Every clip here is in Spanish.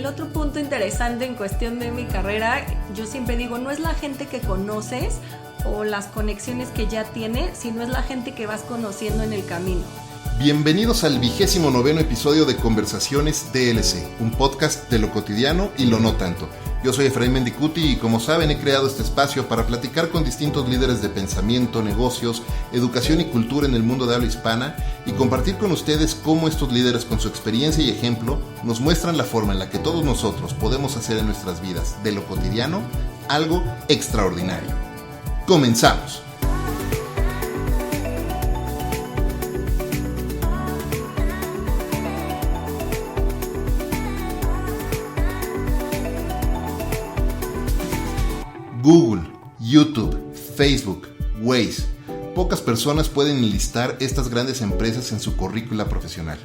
el otro punto interesante en cuestión de mi carrera, yo siempre digo, no es la gente que conoces o las conexiones que ya tienes, sino es la gente que vas conociendo en el camino. Bienvenidos al 29º episodio de Conversaciones DLC, un podcast de lo cotidiano y lo no tanto. Yo soy Efraín Mendicuti y como saben he creado este espacio para platicar con distintos líderes de pensamiento, negocios, educación y cultura en el mundo de habla hispana y compartir con ustedes cómo estos líderes con su experiencia y ejemplo nos muestran la forma en la que todos nosotros podemos hacer en nuestras vidas de lo cotidiano algo extraordinario. ¡Comenzamos! Google, YouTube, Facebook, Waze. Pocas personas pueden enlistar estas grandes empresas en su currícula profesional.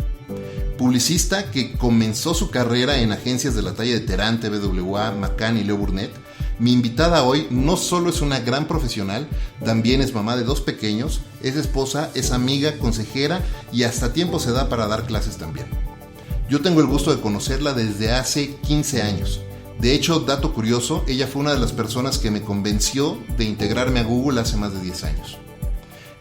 Publicista que comenzó su carrera en agencias de la talla de Terán, TBWA, McCann y Leo Burnett, mi invitada hoy no solo es una gran profesional, también es mamá de 2 pequeños, es esposa, es amiga, consejera y hasta tiempo se da para dar clases también. Yo tengo el gusto de conocerla desde hace 15 años. De hecho, dato curioso, ella fue una de las personas que me convenció de integrarme a Google hace más de 10 años.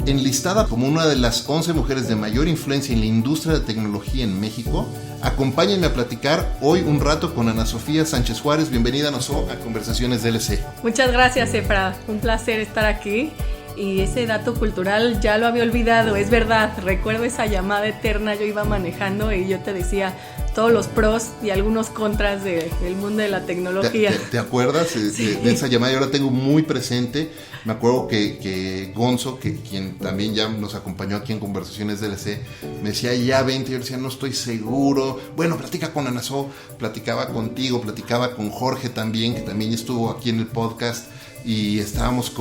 Enlistada como una de las 11 mujeres de mayor influencia en la industria de tecnología en México, acompáñenme a platicar hoy un rato con Ana Sofía Sánchez Juárez. Bienvenida, Ana So, a Conversaciones DLC. Muchas gracias, Efra. Un placer estar aquí. Y ese dato cultural ya lo había olvidado, es verdad. Recuerdo esa llamada eterna, yo iba manejando y yo te decía todos los pros y algunos contras del mundo de la tecnología. ¿Te acuerdas de esa llamada? Yo la tengo muy presente. Me acuerdo que Gonzo, quien también ya nos acompañó aquí en Conversaciones DLC, me decía, ya vente. Yo decía, no estoy seguro. Bueno, platica con Ana So, platicaba contigo, platicaba con Jorge también, que también estuvo aquí en el podcast, y estábamos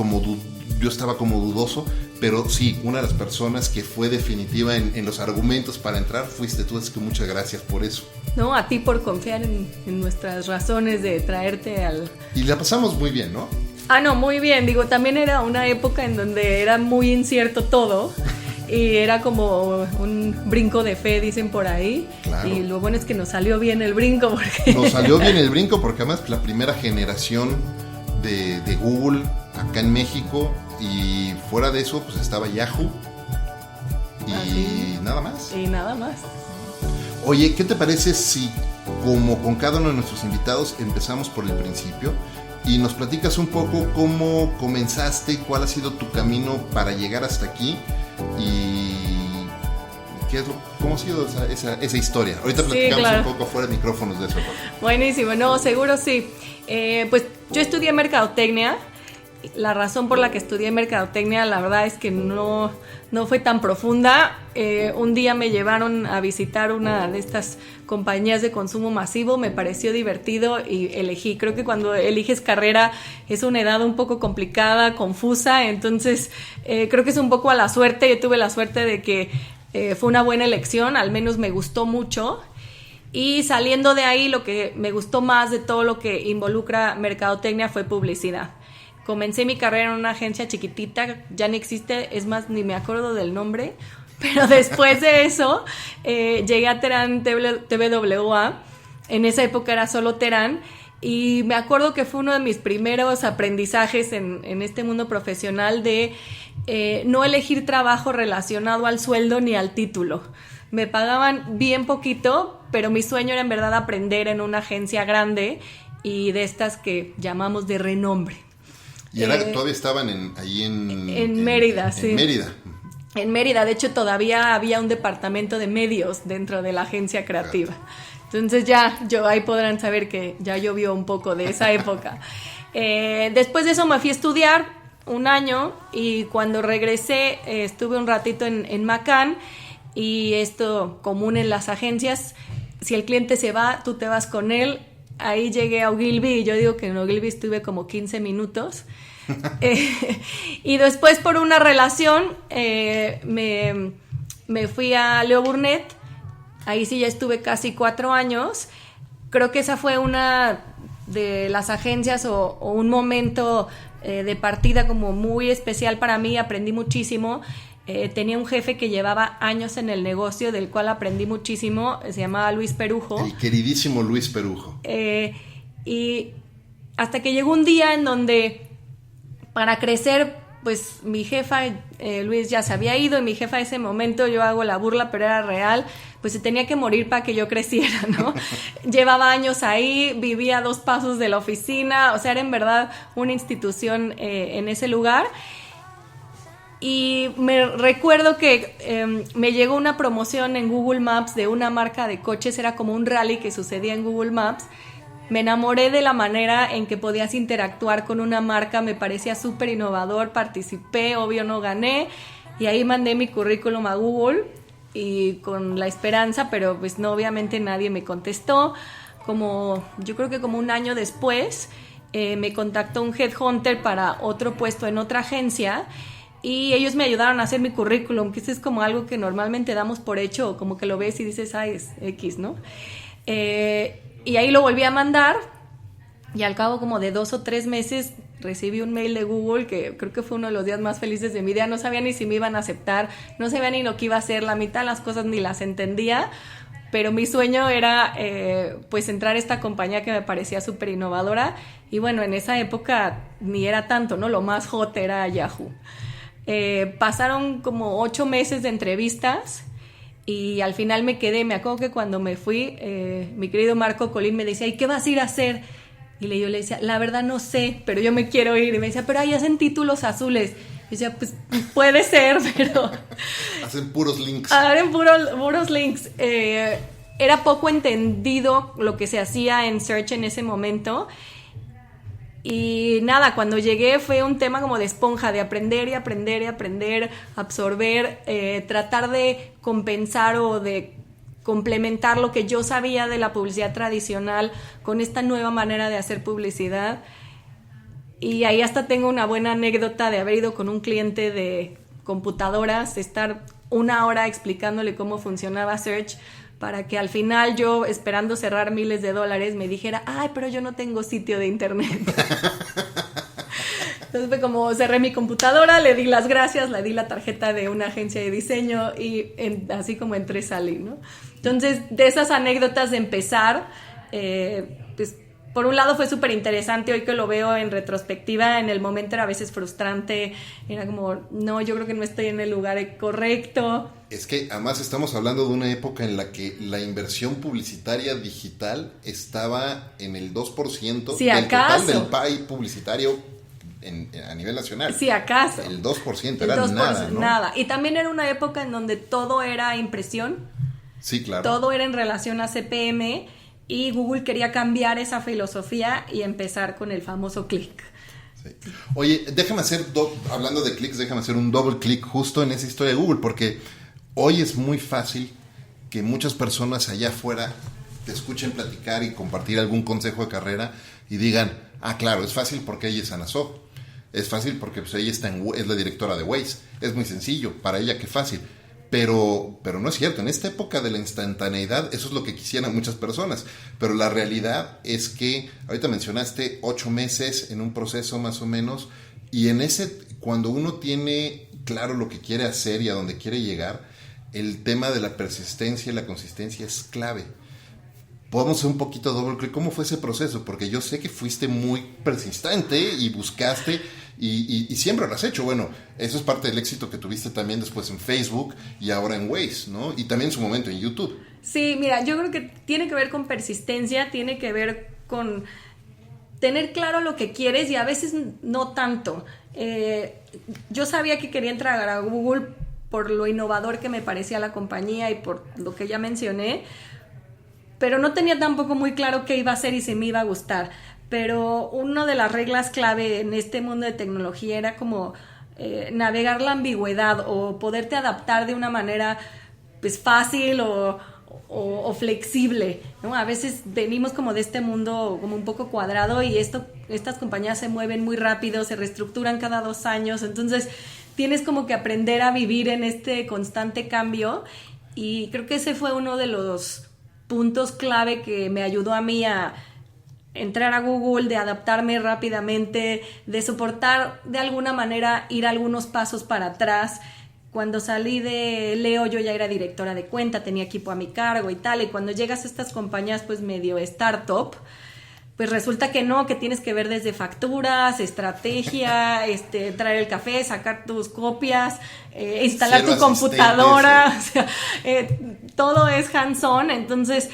yo estaba como dudoso, pero sí, una de las personas que fue definitiva en los argumentos para entrar fuiste tú, así que muchas gracias por eso. No, a ti por confiar en nuestras razones de traerte al... Y la pasamos muy bien, ¿no? No, muy bien, digo, también era una época en donde era muy incierto todo y era como un brinco de fe, dicen por ahí. Claro. Y lo bueno es que nos salió bien el brinco porque... Nos salió bien el brinco porque además la primera generación de Google acá en México, y fuera de eso pues estaba Yahoo y nada más. Y nada más. Oye, ¿qué te parece si, como con cada uno de nuestros invitados, empezamos por el principio y nos platicas un poco cómo comenzaste, cuál ha sido tu camino para llegar hasta aquí y cómo ha sido esa historia? Ahorita platicamos, sí, claro, un poco fuera de micrófonos de eso. Buenísimo, no, seguro sí. Pues yo estudié mercadotecnia. La razón por la que estudié mercadotecnia, la verdad es que no fue tan profunda. Un día me llevaron a visitar una de estas compañías de consumo masivo, me pareció divertido y elegí. Creo que cuando eliges carrera es una edad un poco complicada, confusa, entonces creo que es un poco a la suerte. Yo tuve la suerte de que fue una buena elección, al menos me gustó mucho. Y saliendo de ahí, lo que me gustó más de todo lo que involucra mercadotecnia fue publicidad. Comencé mi carrera en una agencia chiquitita, ya no existe, es más, ni me acuerdo del nombre, pero después de eso llegué a Terán TBWA, en esa época era solo Terán, y me acuerdo que fue uno de mis primeros aprendizajes en este mundo profesional de no elegir trabajo relacionado al sueldo ni al título. Me pagaban bien poquito, pero mi sueño era en verdad aprender en una agencia grande y de estas que llamamos de renombre. Y todavía estaban ahí en Mérida, sí. En Mérida. En Mérida, de hecho todavía había un departamento de medios dentro de la agencia creativa. Entonces ahí podrán saber que ya llovió un poco de esa época. Después de eso me fui a estudiar 1 año y cuando regresé estuve un ratito en McCann, y esto común en las agencias, si el cliente se va, tú te vas con él. Ahí llegué a Ogilvy y yo digo que en Ogilvy estuve como 15 minutos. Y después por una relación me fui a Leo Burnett. Ahí sí ya estuve casi 4 años. Creo que esa fue una de las agencias o un momento de partida como muy especial para mí. Aprendí muchísimo. tenía un jefe que llevaba años en el negocio, del cual aprendí muchísimo, se llamaba Luis Perujo. El queridísimo Luis Perujo. Y hasta que llegó un día en donde, para crecer, pues mi jefa, Luis ya se había ido, y mi jefa en ese momento, yo hago la burla, pero era real, pues se tenía que morir para que yo creciera, ¿no? Llevaba años ahí, vivía a 2 pasos de la oficina, o sea, era en verdad una institución en ese lugar. Y me recuerdo que me llegó una promoción en Google Maps de una marca de coches, era como un rally que sucedía en Google Maps. Me enamoré de la manera en que podías interactuar con una marca, me parecía súper innovador, participé, obvio no gané, y ahí mandé mi currículum a Google, y con la esperanza, pero pues no, obviamente nadie me contestó. Yo creo que como un año después, me contactó un headhunter para otro puesto en otra agencia, y ellos me ayudaron a hacer mi currículum, que eso es como algo que normalmente damos por hecho, o como que lo ves y dices, ay, es X, ¿no? Y ahí lo volví a mandar, y al cabo como de 2 o 3 meses recibí un mail de Google, que creo que fue uno de los días más felices de mi vida. No sabía ni si me iban a aceptar, no sabía ni lo que iba a hacer, la mitad de las cosas ni las entendía, pero mi sueño era pues entrar a esta compañía que me parecía súper innovadora, y bueno, en esa época ni era tanto, ¿no? Lo más hot era Yahoo. Pasaron como 8 meses de entrevistas, y al final me quedé. Me acuerdo que cuando me fui, mi querido Marco Colín me decía, ¿y qué vas a ir a hacer? Y yo le decía, la verdad no sé, pero yo me quiero ir. Y me decía, pero ahí hacen títulos azules. Y decía, pues puede ser, pero... Hacen puros links. Hacen puros links. Era poco entendido lo que se hacía en Search en ese momento. Y nada, cuando llegué fue un tema como de esponja, de aprender y aprender y aprender, absorber, tratar de compensar o de complementar lo que yo sabía de la publicidad tradicional con esta nueva manera de hacer publicidad. Y ahí hasta tengo una buena anécdota de haber ido con un cliente de computadoras, estar 1 hora explicándole cómo funcionaba Search, para que al final yo, esperando cerrar miles de dólares, me dijera, ay, pero yo no tengo sitio de internet. Entonces fue como, cerré mi computadora, le di las gracias, le di la tarjeta de una agencia de diseño, y así como entré, salí, ¿no? Entonces, de esas anécdotas de empezar, pues por un lado fue súper interesante. Hoy que lo veo en retrospectiva, en el momento era a veces frustrante, era como, no, yo creo que no estoy en el lugar correcto. Es que además estamos hablando de una época en la que la inversión publicitaria digital estaba en el 2% si del acaso total del pie publicitario a nivel nacional. Si acaso. El 2% era 2%, nada, ¿no? Nada. Y también era una época en donde todo era impresión. Sí, claro. Todo era en relación a CPM, y Google quería cambiar esa filosofía y empezar con el famoso click. Sí. Oye, déjame hacer, hablando de clics, déjame hacer un double click justo en esa historia de Google, porque hoy es muy fácil que muchas personas allá afuera te escuchen platicar y compartir algún consejo de carrera y digan, ah, claro, es fácil porque ella es Ana So, es fácil porque pues, ella es la directora de Waze, es muy sencillo, para ella qué fácil. Pero no es cierto. En esta época de la instantaneidad, eso es lo que quisieran muchas personas. Pero la realidad es que, ahorita mencionaste 8 meses en un proceso más o menos, y cuando uno tiene claro lo que quiere hacer y a dónde quiere llegar, el tema de la persistencia y la consistencia es clave. Podemos hacer un poquito doble clic. ¿Cómo fue ese proceso? Porque yo sé que fuiste muy persistente y buscaste y siempre lo has hecho. Bueno, eso es parte del éxito que tuviste también después en Facebook y ahora en Waze, ¿no? Y también en su momento en YouTube. Sí, mira, yo creo que tiene que ver con persistencia, tiene que ver con tener claro lo que quieres, y a veces no tanto. Yo sabía que quería entrar a Google por lo innovador que me parecía la compañía y por lo que ya mencioné, pero no tenía tampoco muy claro qué iba a hacer y si me iba a gustar. Pero una de las reglas clave en este mundo de tecnología era como navegar la ambigüedad, o poderte adaptar de una manera pues fácil o flexible, ¿no? A veces venimos como de este mundo como un poco cuadrado, y estas compañías se mueven muy rápido, se reestructuran cada 2 años, entonces tienes como que aprender a vivir en este constante cambio, y creo que ese fue uno de los puntos clave que me ayudó a mí a entrar a Google, de adaptarme rápidamente, de soportar de alguna manera ir algunos pasos para atrás Cuando salí de Leo yo ya era directora de cuenta, tenía equipo a mi cargo y tal, y cuando llegas a estas compañías pues medio startup, pues resulta que no, que tienes que ver desde facturas, estrategia, traer el café, sacar tus copias, instalar tu computadora, o sea, todo es hands-on. Entonces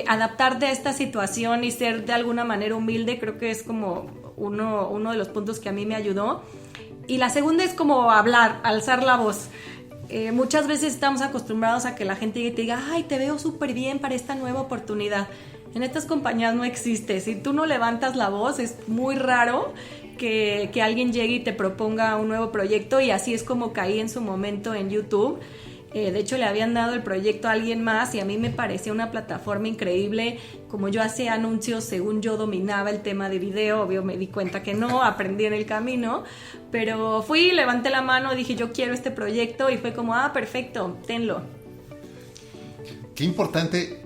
adaptarte a esta situación y ser de alguna manera humilde creo que es como uno de los puntos que a mí me ayudó. Y la segunda es como hablar, alzar la voz. Muchas veces estamos acostumbrados a que la gente te diga, ay, te veo súper bien para esta nueva oportunidad. En estas compañías no existe. Si tú no levantas la voz, es muy raro que alguien llegue y te proponga un nuevo proyecto, y así es como caí en su momento en YouTube. De hecho, le habían dado el proyecto a alguien más y a mí me parecía una plataforma increíble. Como yo hacía anuncios, según yo dominaba el tema de video, obvio me di cuenta que no, aprendí en el camino, pero fui, levanté la mano, dije yo quiero este proyecto, y fue como, perfecto, tenlo. Qué importante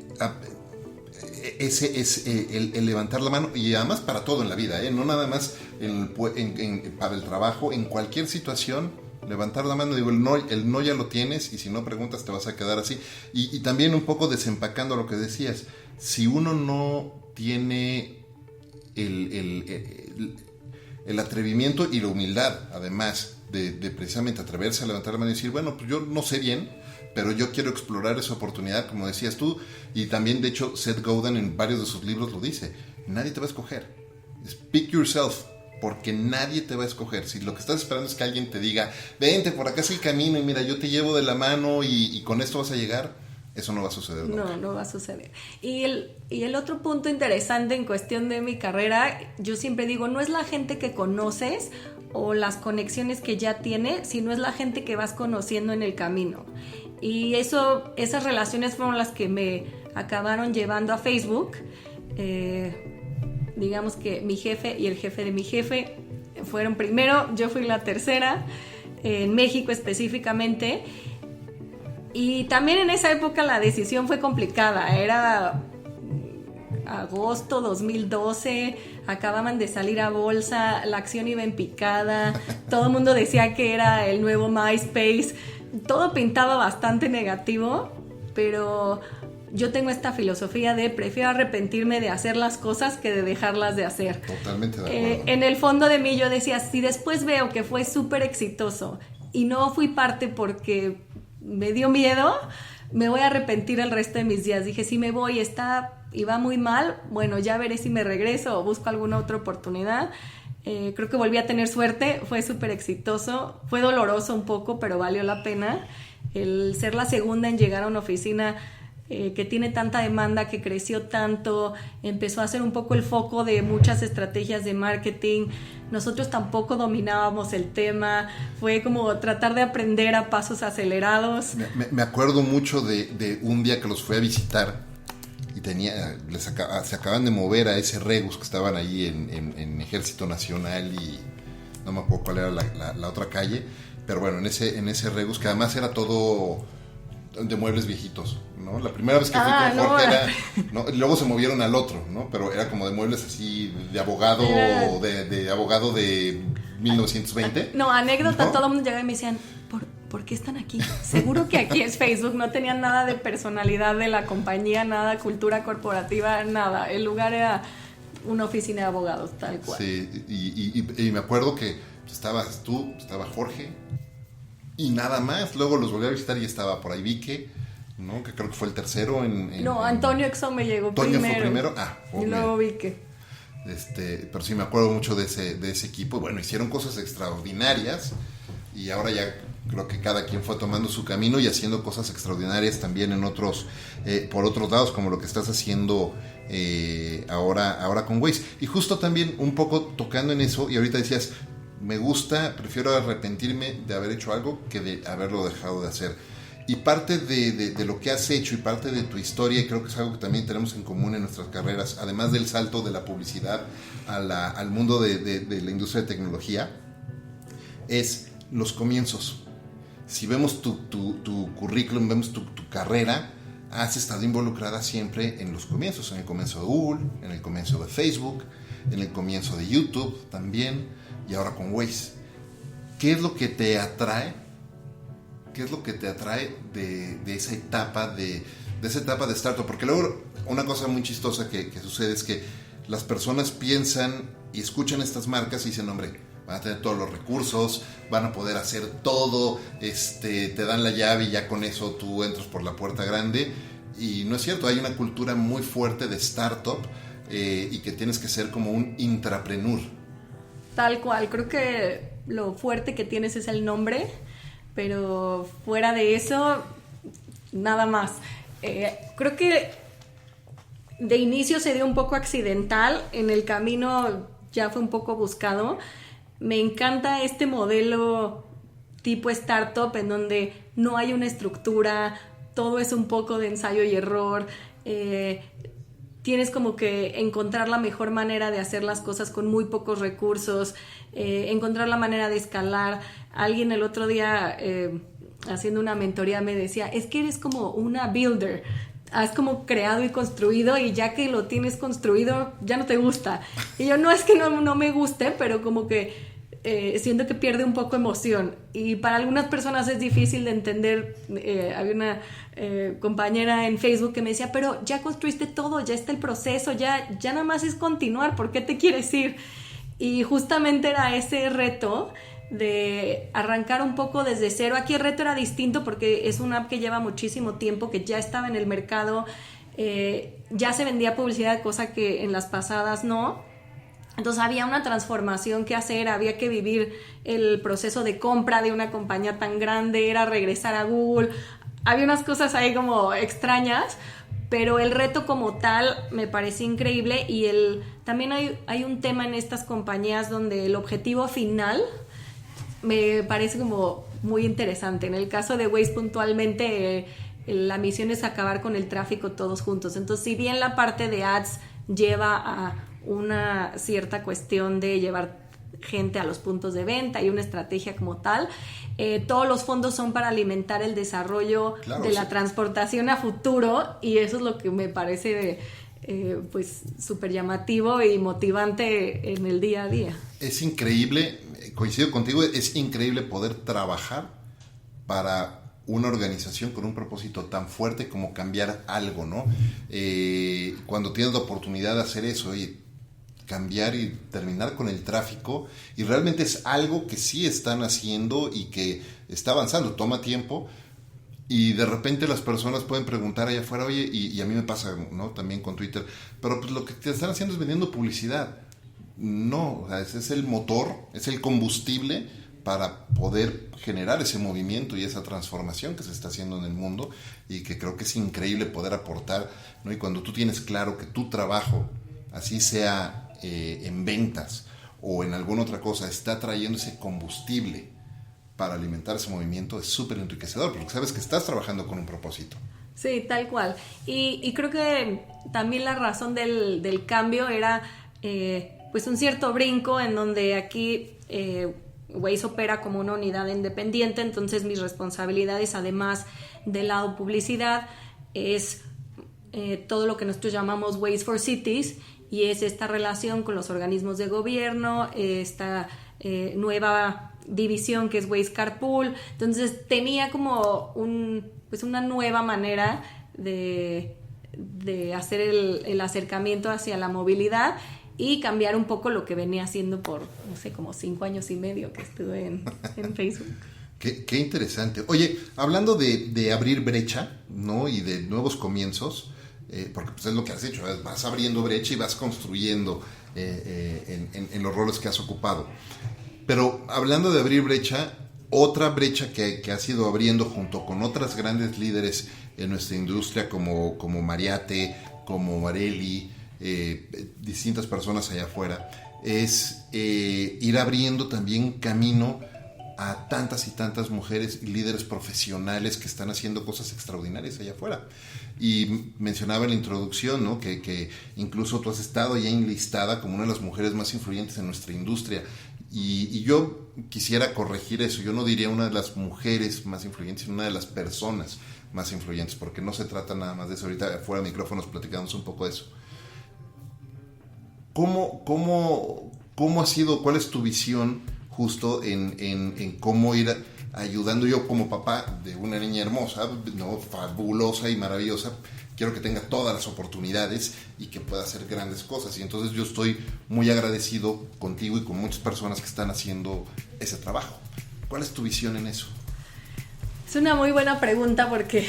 el levantar la mano, y además para todo en la vida, no nada más para el trabajo, en cualquier situación. Levantar la mano, digo, el no ya lo tienes, y si no preguntas te vas a quedar así. Y también un poco desempacando lo que decías, si uno no tiene el atrevimiento y la humildad, además de precisamente atreverse a levantar la mano y decir, bueno, pues yo no sé bien, pero yo quiero explorar esa oportunidad, como decías tú, y también de hecho Seth Godin en varios de sus libros lo dice, nadie te va a escoger, pick yourself, porque nadie te va a escoger. Si lo que estás esperando es que alguien te diga, vente, por acá es el camino, y mira, yo te llevo de la mano y con esto vas a llegar, eso no va a suceder nunca. No va a suceder. Y el otro punto interesante en cuestión de mi carrera, yo siempre digo, no es la gente que conoces o las conexiones que ya tienes, sino es la gente que vas conociendo en el camino. Y esas relaciones fueron las que me acabaron llevando a Facebook. Digamos que mi jefe y el jefe de mi jefe fueron primero, yo fui la tercera, en México específicamente. Y también en esa época la decisión fue complicada, era agosto 2012, acababan de salir a bolsa, la acción iba en picada, todo el mundo decía que era el nuevo MySpace, todo pintaba bastante negativo, pero yo tengo esta filosofía de prefiero arrepentirme de hacer las cosas que de dejarlas de hacer. Totalmente de acuerdo. En el fondo de mí yo decía, si después veo que fue súper exitoso y no fui parte porque me dio miedo, me voy a arrepentir el resto de mis días. Dije, si me voy y va muy mal, bueno, ya veré si me regreso o busco alguna otra oportunidad. Creo que volví a tener suerte, fue súper exitoso, fue doloroso un poco, pero valió la pena. El ser la segunda en llegar a una oficina que tiene tanta demanda, que creció tanto, empezó a ser un poco el foco de muchas estrategias de marketing. Nosotros tampoco dominábamos el tema, fue como tratar de aprender a pasos acelerados. Me acuerdo mucho de un día que los fui a visitar y se acaban de mover a ese Regus que estaban ahí en Ejército Nacional, y no me acuerdo cuál era la otra calle, pero bueno, en ese Regus, que además era todo de muebles viejitos, ¿no? La primera vez que fui con Jorge era, ¿no? Luego se movieron al otro, ¿no? Pero era como de muebles así de abogado, de abogado de 1920. No, anécdota, ¿no? Todo el mundo llegaba y me decían, ¿por qué están aquí? Seguro que aquí es Facebook, no tenían nada de personalidad de la compañía, nada, cultura corporativa, nada. El lugar era una oficina de abogados, tal cual. Sí, y me acuerdo que estabas tú, estaba Jorge, y nada más. Luego los volví a visitar y estaba por ahí Vique, ¿no? Que creo que fue el tercero Antonio Exxon me llegó Antonio primero. fue primero. Y luego Vique. Pero sí me acuerdo mucho de ese equipo. Y bueno, hicieron cosas extraordinarias. Y ahora ya creo que cada quien fue tomando su camino y haciendo cosas extraordinarias también por otros lados, como lo que estás haciendo ahora con Waze. Y justo también un poco tocando en eso, y ahorita decías, prefiero arrepentirme de haber hecho algo que de haberlo dejado de hacer. Y parte de lo que has hecho y parte de tu historia, y creo que es algo que también tenemos en común en nuestras carreras, además del salto de la publicidad al mundo de la industria de tecnología, es los comienzos. Si vemos tu currículum, vemos tu carrera, has estado involucrada siempre en los comienzos, en el comienzo de Google, en el comienzo de Facebook, en el comienzo de YouTube también, y ahora con Waze. ¿Qué es lo que te atrae ¿qué es lo que te atrae de esa etapa de esa etapa de startup? Porque luego una cosa muy chistosa que sucede es que las personas piensan y escuchan estas marcas y dicen, hombre, van a tener todos los recursos, van a poder hacer todo, te dan la llave y ya con eso tú entras por la puerta grande. Y no es cierto, hay una cultura muy fuerte de startup y que tienes que ser como un intrapreneur. Tal cual, creo que lo fuerte que tienes es el nombre, pero fuera de eso, nada más. Creo que de inicio se dio un poco accidental, en el camino ya fue un poco buscado. Me encanta este modelo tipo startup en donde no hay una estructura, todo es un poco de ensayo y error. Tienes como que encontrar la mejor manera de hacer las cosas con muy pocos recursos, encontrar la manera de escalar. Alguien el otro día haciendo una mentoría me decía, es que eres como una builder, has como creado y construido y ya que lo tienes construido ya no te gusta. Y yo no es que no me guste, pero como que siento que pierde un poco emoción y para algunas personas es difícil de entender. Había una compañera en Facebook que me decía, pero ya construiste todo, ya está el proceso, ya nada más es continuar, ¿por qué te quieres ir? Y justamente era ese reto de arrancar un poco desde cero. Aquí el reto era distinto porque es una app que lleva muchísimo tiempo, que ya estaba en el mercado, ya se vendía publicidad, cosa que en las pasadas no. Entonces había una transformación que hacer, había que vivir el proceso de compra de una compañía tan grande, era regresar a Google, había unas cosas ahí como extrañas, pero el reto como tal me pareció increíble y también hay un tema en estas compañías donde el objetivo final me parece como muy interesante. En el caso de Waze puntualmente, la misión es acabar con el tráfico todos juntos. Entonces, si bien la parte de ads lleva a una cierta cuestión de llevar gente a los puntos de venta y una estrategia como tal, todos los fondos son para alimentar el desarrollo de la transportación a futuro y eso es lo que me parece pues súper llamativo y motivante en el día a día. Es increíble, coincido contigo, es increíble poder trabajar para una organización con un propósito tan fuerte como cambiar algo, ¿no? Cuando tienes la oportunidad de hacer eso, oye, cambiar y terminar con el tráfico, y realmente es algo que sí están haciendo y que está avanzando, toma tiempo, y de repente las personas pueden preguntar allá afuera, oye, y a mí me pasa, ¿no? También con Twitter, pero pues lo que te están haciendo es vendiendo publicidad. No, o sea, ese es el motor, es el combustible para poder generar ese movimiento y esa transformación que se está haciendo en el mundo y que creo que es increíble poder aportar, ¿no? Y cuando tú tienes claro que tu trabajo, así sea en ventas o en alguna otra cosa, está trayendo ese combustible para alimentar ese movimiento, es súper enriquecedor porque sabes que estás trabajando con un propósito. Sí, tal cual. Y creo que también la razón del cambio era pues un cierto brinco en donde aquí Waze opera como una unidad independiente, entonces mis responsabilidades, además del lado publicidad, es todo lo que nosotros llamamos Waze for Cities, y es esta relación con los organismos de gobierno, esta nueva división que es Waze Carpool. Entonces tenía como una nueva manera de hacer el acercamiento hacia la movilidad y cambiar un poco lo que venía haciendo por, no sé, como 5 años y medio que estuve en Facebook. Qué interesante. Oye, hablando de abrir brecha, ¿no? Y de nuevos comienzos, porque pues es lo que has hecho, vas abriendo brecha y vas construyendo en los roles que has ocupado. Pero hablando de abrir brecha, otra brecha que has ido abriendo junto con otras grandes líderes en nuestra industria como Mariate, como Marelli, distintas personas allá afuera, es ir abriendo también camino a tantas y tantas mujeres y líderes profesionales que están haciendo cosas extraordinarias allá afuera. Y mencionaba en la introducción, ¿no? que incluso tú has estado ya enlistada como una de las mujeres más influyentes en nuestra industria. Y yo quisiera corregir eso. Yo no diría una de las mujeres más influyentes, sino una de las personas más influyentes, porque no se trata nada más de eso. Ahorita fuera de micrófonos platicamos un poco de eso. ¿Cómo ha sido, cuál es tu visión justo en cómo ir ayudando yo como papá de una niña hermosa, ¿no? Fabulosa y maravillosa. Quiero que tenga todas las oportunidades y que pueda hacer grandes cosas. Y entonces yo estoy muy agradecido contigo y con muchas personas que están haciendo ese trabajo. ¿Cuál es tu visión en eso? Es una muy buena pregunta porque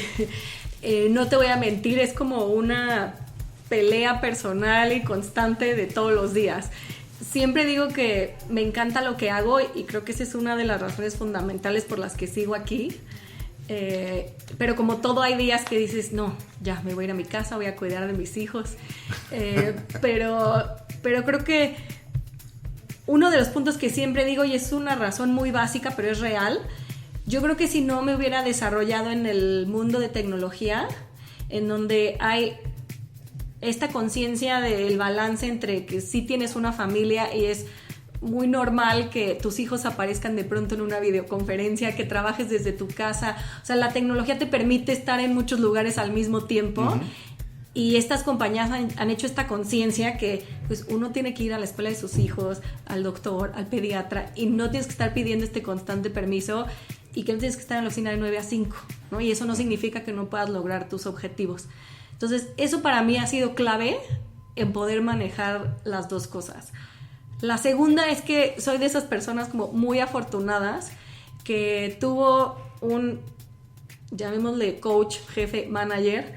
no te voy a mentir, es como una pelea personal y constante de todos los días. Siempre digo que me encanta lo que hago y creo que esa es una de las razones fundamentales por las que sigo aquí. Pero como todo hay días que dices, no, ya me voy a ir a mi casa, voy a cuidar de mis hijos. Pero creo que uno de los puntos que siempre digo, y es una razón muy básica, pero es real, yo creo que si no me hubiera desarrollado en el mundo de tecnología, en donde hay esta conciencia del balance entre que sí tienes una familia y es muy normal que tus hijos aparezcan de pronto en una videoconferencia, que trabajes desde tu casa. O sea, la tecnología te permite estar en muchos lugares al mismo tiempo. Uh-huh. Y estas compañías han hecho esta conciencia que pues, uno tiene que ir a la escuela de sus hijos, al doctor, al pediatra, y no tienes que estar pidiendo este constante permiso y que no tienes que estar en la oficina de 9 a 5, ¿no? Y eso no significa que no puedas lograr tus objetivos. Entonces, eso para mí ha sido clave en poder manejar las dos cosas. La segunda es que soy de esas personas como muy afortunadas que tuvo un, llamémosle coach, jefe, manager,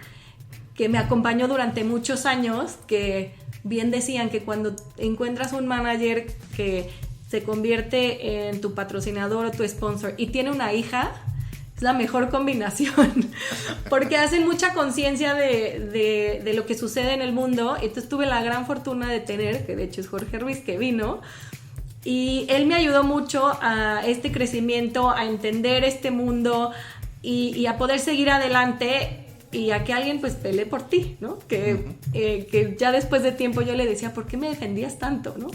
que me acompañó durante muchos años, que bien decían que cuando encuentras un manager que se convierte en tu patrocinador o tu sponsor y tiene una hija, es la mejor combinación, porque hacen mucha conciencia de lo que sucede en el mundo. Entonces tuve la gran fortuna de tener, que de hecho es Jorge Ruiz, que vino, y él me ayudó mucho a este crecimiento, a entender este mundo y a poder seguir adelante y a que alguien pues pelee por ti, ¿no? Que ya después de tiempo yo le decía, ¿por qué me defendías tanto, no?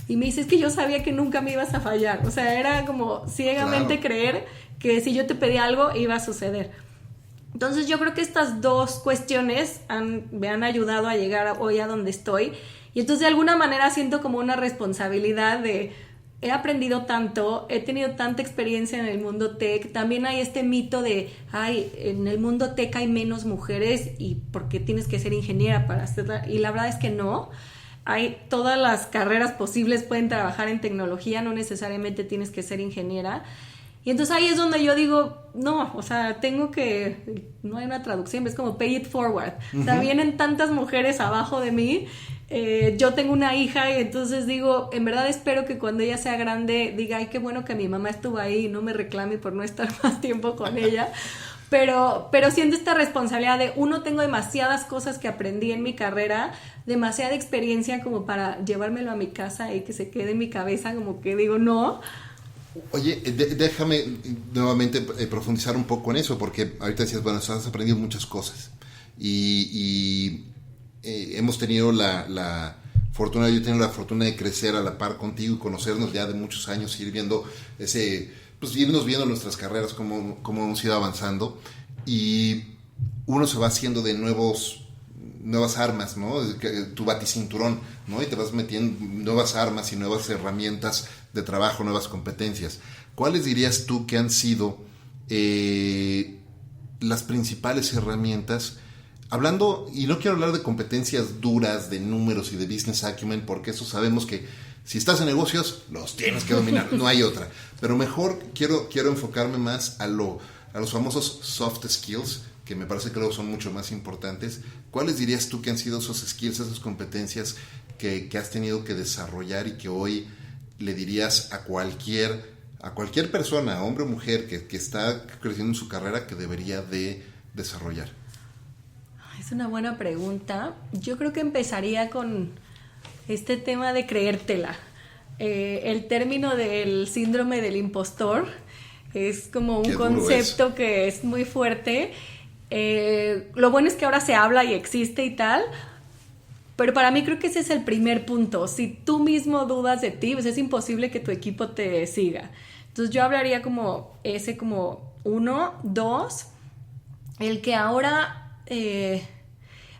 Y me dice, es que yo sabía que nunca me ibas a fallar. O sea, era como ciegamente creer que si yo te pedía algo iba a suceder. Entonces yo creo que estas dos cuestiones me han ayudado a llegar hoy a donde estoy. Y entonces de alguna manera siento como una responsabilidad de... He aprendido tanto, he tenido tanta experiencia en el mundo tech. También hay este mito de, en el mundo tech hay menos mujeres y ¿por qué tienes que ser ingeniera para hacerla? Y la verdad es que no. Hay todas las carreras posibles, pueden trabajar en tecnología, no necesariamente tienes que ser ingeniera. Y entonces ahí es donde yo digo, no, o sea, no hay una traducción, es como pay it forward. Uh-huh. O sea, vienen tantas mujeres abajo de mí, yo tengo una hija y entonces digo, en verdad espero que cuando ella sea grande diga, ay, qué bueno que mi mamá estuvo ahí y no me reclame por no estar más tiempo con ella. Pero siento esta responsabilidad de, tengo demasiadas cosas que aprendí en mi carrera, demasiada experiencia como para llevármelo a mi casa y que se quede en mi cabeza, como que digo, no. Oye, déjame nuevamente profundizar un poco en eso, porque ahorita decías, bueno, has aprendido muchas cosas y hemos tenido la fortuna, yo he tenido la fortuna de crecer a la par contigo y conocernos ya de muchos años, ir viendo irnos viendo nuestras carreras, cómo hemos ido avanzando, y uno se va haciendo de nuevas armas, ¿no? Tu baticinturón, ¿no? Y te vas metiendo nuevas armas y nuevas herramientas de trabajo, nuevas competencias. ¿Cuáles dirías tú que han sido las principales herramientas? Hablando, y no quiero hablar de competencias duras, de números y de business acumen, porque eso sabemos que si estás en negocios, los tienes que dominar, no hay otra. Pero mejor quiero enfocarme más a los famosos soft skills, que me parece que luego son mucho más importantes. ¿Cuáles dirías tú que han sido esos skills, esas competencias que has tenido que desarrollar y que hoy le dirías a cualquier persona, hombre o mujer, que está creciendo en su carrera, que debería de desarrollar? Es una buena pregunta. Yo creo que empezaría con este tema de creértela. El término del síndrome del impostor es como un concepto que es muy fuerte. Lo bueno es que ahora se habla y existe y tal, pero para mí creo que ese es el primer punto. Si tú mismo dudas de ti, pues es imposible que tu equipo te siga. Entonces yo hablaría como 1, 2, el que ahora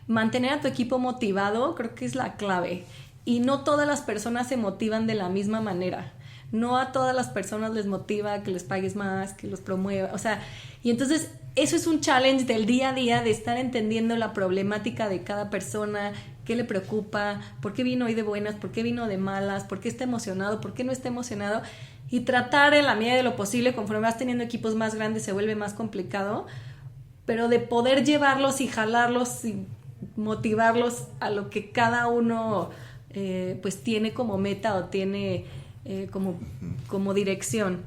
mantener a tu equipo motivado creo que es la clave. Y no todas las personas se motivan de la misma manera. no a todas las personas les motiva que les pagues más, que los promueva, o sea, y entonces eso es un challenge del día a día, de estar entendiendo la problemática de cada persona, qué le preocupa, por qué vino hoy de buenas, por qué vino de malas, por qué está emocionado, por qué no está emocionado, y tratar en la medida de lo posible, conforme vas teniendo equipos más grandes se vuelve más complicado, pero de poder llevarlos y jalarlos y motivarlos a lo que cada uno pues tiene como meta o tiene como dirección.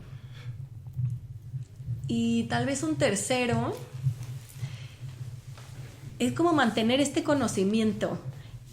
Y tal vez un tercero es como mantener este conocimiento.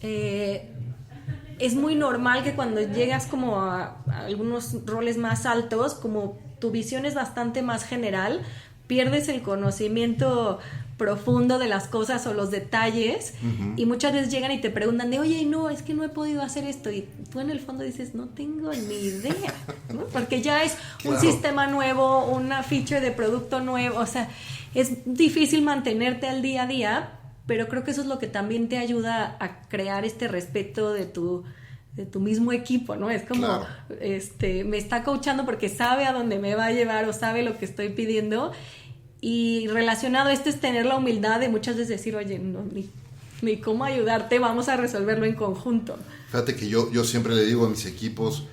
Es muy normal que cuando llegas como a algunos roles más altos, como tu visión es bastante más general, pierdes el conocimiento profundo de las cosas o los detalles, y muchas veces llegan y te preguntan de, oye, no, es que no he podido hacer esto, y tú en el fondo dices, no tengo ni idea, ¿no? Porque ya es un sistema nuevo, una feature de producto nuevo, o sea, es difícil mantenerte al día a día, pero creo que eso es lo que también te ayuda a crear este respeto de tu mismo equipo, ¿no? Es como, me está coachando porque sabe a dónde me va a llevar o sabe lo que estoy pidiendo. Y relacionado a esto es tener la humildad de muchas veces decir, oye, no, ni cómo ayudarte, vamos a resolverlo en conjunto. Fíjate que yo siempre le digo a mis equipos,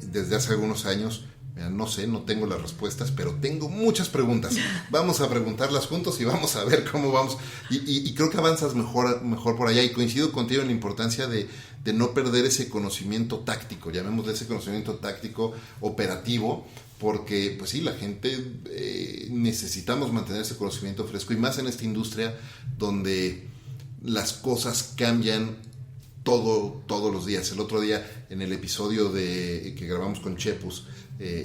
desde hace algunos años, no sé, no tengo las respuestas, pero tengo muchas preguntas. Vamos a preguntarlas juntos y vamos a ver cómo vamos. Y creo que avanzas mejor por allá. Y coincido contigo en la importancia de no perder ese conocimiento táctico, llamémosle ese conocimiento táctico operativo, porque pues sí, la gente necesitamos mantener ese conocimiento fresco, y más en esta industria donde las cosas cambian todos los días. El otro día, en el episodio que grabamos con Chepus,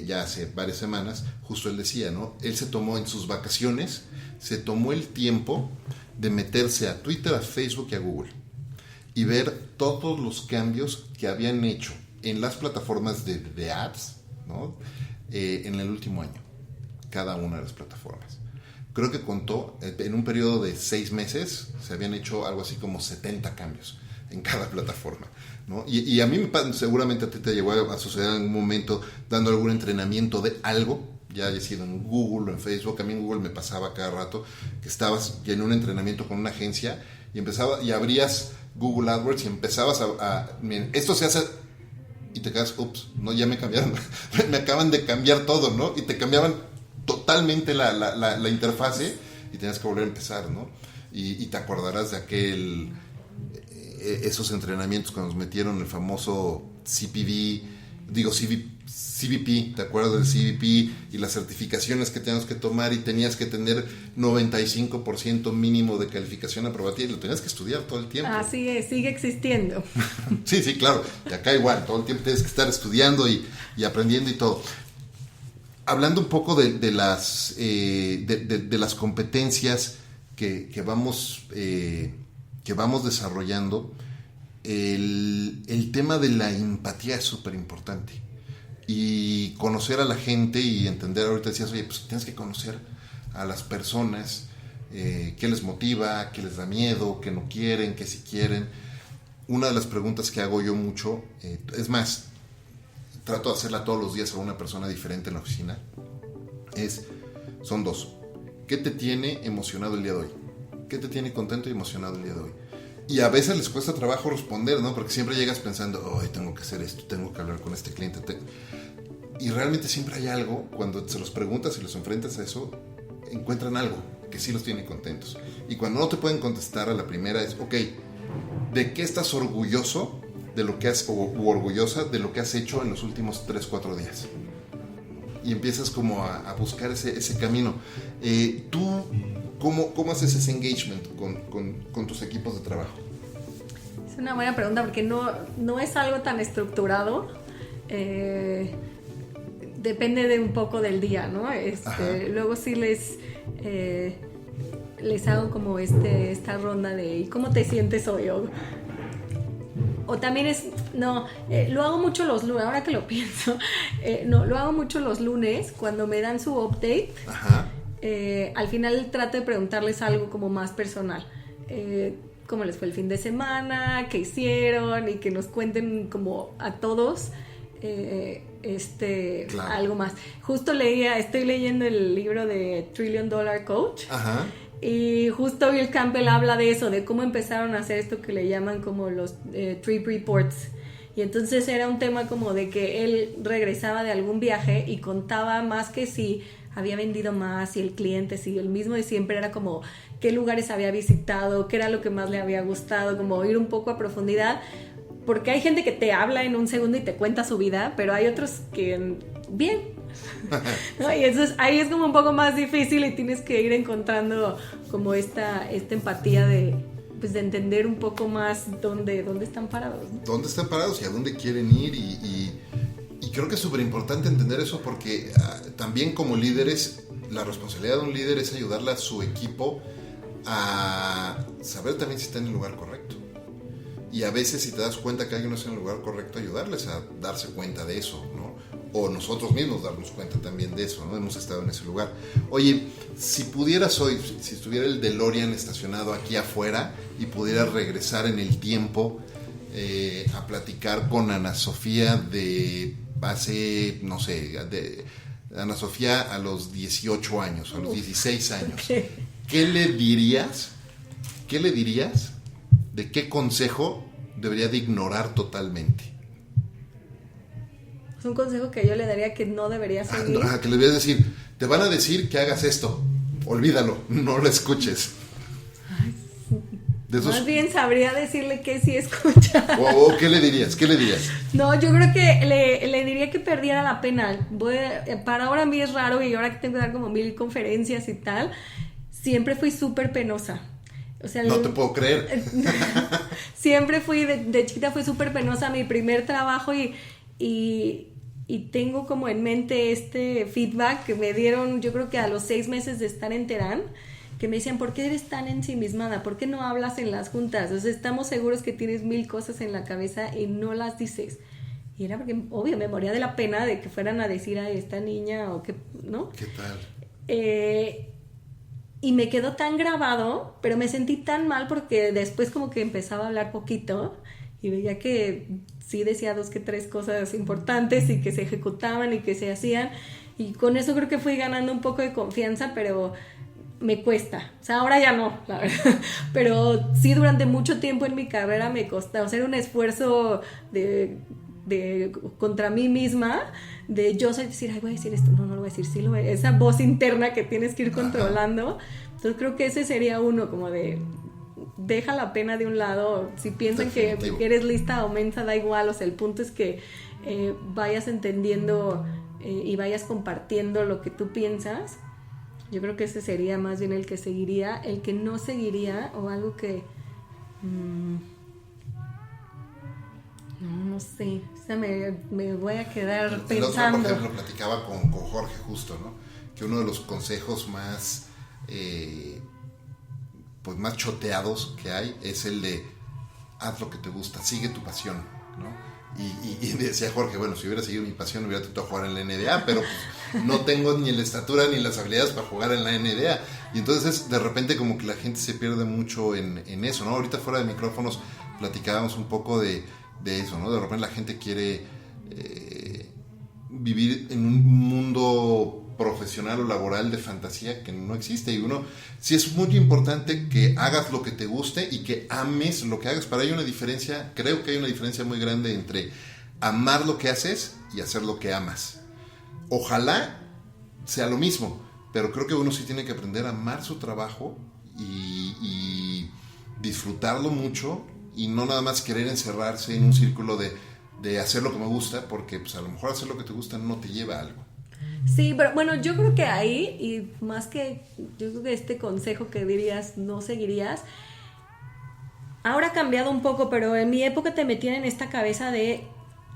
ya hace varias semanas, justo él decía, ¿no? Él se tomó en sus vacaciones, se tomó el tiempo de meterse a Twitter, a Facebook y a Google y ver todos los cambios que habían hecho en las plataformas de ads, ¿no? En el último año, cada una de las plataformas. Creo que contó, en un periodo de 6 meses, se habían hecho algo así como 70 cambios en cada plataforma, ¿no? Y a mí seguramente a ti te llegó a suceder en algún momento dando algún entrenamiento de algo, ya haya sido en Google o en Facebook. A mí en Google me pasaba cada rato que estabas en un entrenamiento con una agencia y abrías Google AdWords y empezabas miren, esto se hace, y te quedas, ups, no, ya me cambiaron, me acaban de cambiar todo, ¿no? Y te cambiaban totalmente la interfase y tenías que volver a empezar, ¿no? Y te acordarás de esos entrenamientos cuando nos metieron el famoso CVP, ¿te acuerdas del CVP? Y las certificaciones que teníamos que tomar, y tenías que tener 95% mínimo de calificación aprobativa, y lo tenías que estudiar todo el tiempo. Así es, sigue existiendo. Sí, claro, y acá igual, todo el tiempo tienes que estar estudiando y aprendiendo y todo. Hablando un poco de las competencias que vamos desarrollando, el tema de la empatía es súper importante, y conocer a la gente y entender. Ahorita decías, oye, pues tienes que conocer a las personas, qué les motiva, qué les da miedo, qué no quieren, qué sí quieren. Una de las preguntas que hago yo mucho, es más, trato de hacerla todos los días a una persona diferente en la oficina, son 2. ¿Qué te tiene emocionado el día de hoy? ¿Qué te tiene contento y emocionado el día de hoy? Y a veces les cuesta trabajo responder, ¿no? Porque siempre llegas pensando, tengo que hacer esto, tengo que hablar con este cliente. Y realmente siempre hay algo, cuando se los preguntas y los enfrentas a eso, encuentran algo que sí los tiene contentos. Y cuando no te pueden contestar a la primera es, ok, ¿de qué estás orgulloso de lo que u orgullosa de lo que has hecho en los últimos 3-4 días? Y empiezas como a buscar ese camino. ¿Tú cómo haces ese engagement con tus equipos de trabajo? Es una buena pregunta, porque no es algo tan estructurado. Depende de un poco del día, ¿no? Luego sí les hago como esta ronda de ¿y cómo te sientes hoy? O también lo hago mucho los lunes, ahora que lo pienso, lo hago mucho los lunes cuando me dan su update. Ajá. Al final trato de preguntarles algo como más personal, cómo les fue el fin de semana, qué hicieron, y que nos cuenten como a todos Claro. algo más. Justo estoy leyendo el libro de $1 Trillion Coach. Ajá. Y justo Bill Campbell habla de eso, de cómo empezaron a hacer esto que le llaman como los trip reports. Y entonces era un tema como de que él regresaba de algún viaje y contaba más que si había vendido más, si el cliente, si el mismo de siempre, era como qué lugares había visitado, qué era lo que más le había gustado, como ir un poco a profundidad. Porque hay gente que te habla en un segundo y te cuenta su vida, pero hay otros que bien, ¿no? Y entonces ahí es como un poco más difícil y tienes que ir encontrando como esta empatía de entender un poco más dónde están parados, ¿no? ¿Dónde están parados y a dónde quieren ir? Y creo que es súper importante entender eso porque también como líderes, la responsabilidad de un líder es ayudarle a su equipo a saber también si está en el lugar correcto. Y a veces si te das cuenta que alguien no está en el lugar correcto, ayudarles a darse cuenta de eso, ¿no? O nosotros mismos darnos cuenta también de eso, ¿no? Hemos estado en ese lugar. Oye, si pudieras hoy, si estuviera el DeLorean estacionado aquí afuera y pudieras regresar en el tiempo a platicar con Ana Sofía de hace, no sé, de Ana Sofía a los 18 años, a los 16 años, Okay. ¿Qué le dirías? ¿De qué consejo debería de ignorar totalmente? Es un consejo que yo le daría que no debería seguir. Que le deberías decir, te van a decir que hagas esto, olvídalo, no lo escuches. De esos... Más bien sabría decirle que sí escucha. ¿O qué le dirías? No, yo creo que le diría que perdiera la pena. Para ahora a mí es raro y ahora que tengo que dar como 1000 conferencias y tal, siempre fui súper penosa. O sea, no te puedo creer. Siempre fui, de chiquita fui súper penosa, mi primer trabajo y tengo como en mente este feedback que me dieron, yo creo que a los 6 meses de estar en Terán, que me decían, ¿por qué eres tan ensimismada? ¿Por qué no hablas en las juntas? O sea, estamos seguros que tienes 1000 cosas en la cabeza y no las dices. Y era porque, obvio, me moría de la pena de que fueran a decir a esta niña o que, ¿no? ¿Qué tal? Y me quedó tan grabado, pero me sentí tan mal porque después como que empezaba a hablar poquito y veía que sí decía 2 que 3 cosas importantes y que se ejecutaban y que se hacían, y con eso creo que fui ganando un poco de confianza, pero me cuesta. O sea, ahora ya no, la verdad, pero sí durante mucho tiempo en mi carrera me costó hacer un esfuerzo de contra mí misma, de yo soy decir, ay, voy a decir esto, no lo voy a decir, sí lo voy a decir. Esa voz interna que tienes que ir controlando. Entonces creo que ese sería uno, como de deja la pena de un lado. Si piensan que eres lista o mensa, da igual. O sea, el punto es que vayas entendiendo y vayas compartiendo lo que tú piensas. Yo creo que ese sería más bien el que seguiría. El que no seguiría, o algo que no sé, o sea, me voy a quedar pensando. El otro, por ejemplo, platicaba con Jorge justo, ¿no? Que uno de los consejos más pues más choteados que hay es el de haz lo que te gusta, sigue tu pasión, ¿no? Y decía Jorge, bueno, si hubiera seguido mi pasión hubiera tratado de jugar en la NDA, pero pues, no tengo ni la estatura ni las habilidades para jugar en la NDA. Y entonces de repente como que la gente se pierde mucho en eso, ¿no? Ahorita fuera de micrófonos platicábamos un poco de eso, ¿no? De repente la gente quiere vivir en un mundo profesional o laboral de fantasía que no existe, y uno, sí es muy importante que hagas lo que te guste y que ames lo que hagas. Para hay una diferencia, creo que hay una diferencia muy grande entre amar lo que haces y hacer lo que amas. Ojalá sea lo mismo, pero creo que uno sí tiene que aprender a amar su trabajo y disfrutarlo mucho, y no nada más querer encerrarse en un círculo de hacer lo que me gusta, porque pues a lo mejor hacer lo que te gusta no te lleva a algo. Sí, pero bueno, yo creo que ahí, y más que, yo creo que este consejo que dirías, no seguirías, ahora ha cambiado un poco, pero en mi época te metían en esta cabeza de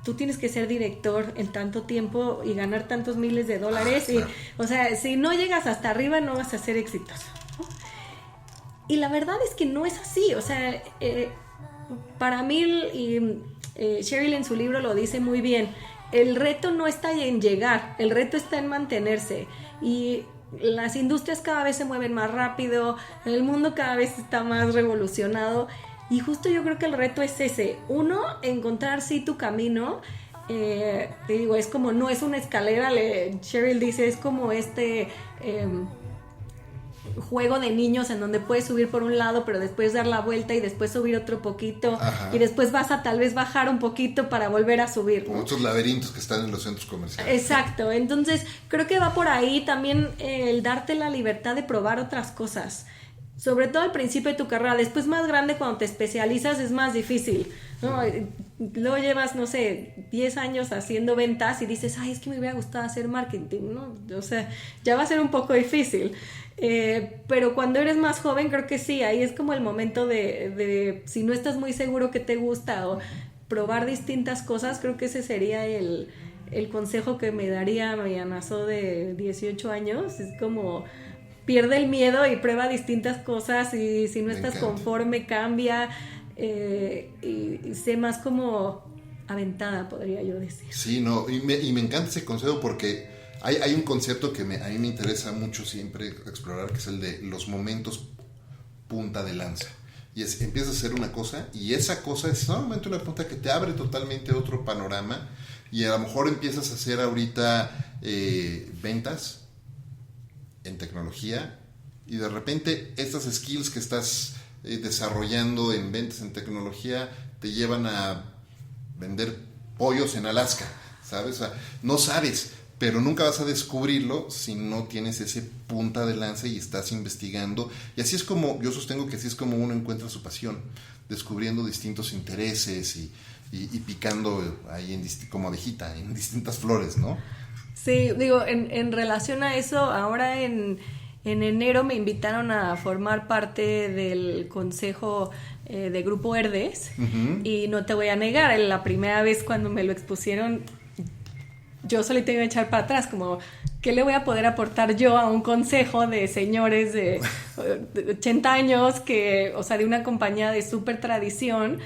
tú tienes que ser director en tanto tiempo y ganar tantos miles de dólares, claro. O sea, si no llegas hasta arriba no vas a ser exitoso, ¿no? Y la verdad es que no es así. O sea, para mí, y Sheryl en su libro lo dice muy bien, el reto no está en llegar, el reto está en mantenerse. Y las industrias cada vez se mueven más rápido, el mundo cada vez está más revolucionado, y justo yo creo que el reto es ese. Uno, encontrar sí tu camino, te digo, es como, no es una escalera, Cheryl dice, es como juego de niños en donde puedes subir por un lado, pero después dar la vuelta y después subir otro poquito. Ajá. Y después vas a tal vez bajar un poquito para volver a subir, ¿no? Como otros laberintos que están en los centros comerciales. Exacto, entonces creo que va por ahí también el darte la libertad de probar otras cosas, sobre todo al principio de tu carrera. Después, más grande, cuando te especializas, es más difícil, ¿no? Luego llevas, no sé, 10 años haciendo ventas y dices, ay, es que me hubiera gustado hacer marketing, ¿no? O sea, ya va a ser un poco difícil. Pero cuando eres más joven, creo que sí, ahí es como el momento de si no estás muy seguro que te gusta o probar distintas cosas. Creo que ese sería el consejo que me daría mi Anazo de 18 años. Es como, pierde el miedo y prueba distintas cosas, y si no estás conforme, cambia, y sé más como aventada, podría yo decir. Sí, no, y me encanta ese consejo, porque hay un concepto que a mí me interesa mucho siempre explorar, que es el de los momentos punta de lanza. Y empiezas a hacer una cosa, y esa cosa es solamente una punta que te abre totalmente otro panorama, y a lo mejor empiezas a hacer ahorita ventas en tecnología, y de repente estas skills que estás desarrollando en ventas en tecnología te llevan a vender pollos en Alaska, ¿sabes? O sea, no sabes, pero nunca vas a descubrirlo si no tienes ese punta de lanza y estás investigando. Y así es como, yo sostengo que así es como uno encuentra su pasión, descubriendo distintos intereses y picando ahí como abejita en distintas flores, ¿no? Sí, digo, en relación a eso, ahora en enero me invitaron a formar parte del consejo de Grupo Herdes. Uh-huh. Y no te voy a negar, la primera vez cuando me lo expusieron, yo solo tengo que echar para atrás, como, ¿qué le voy a poder aportar yo a un consejo de señores de 80 años, que, o sea, de una compañía de súper tradición?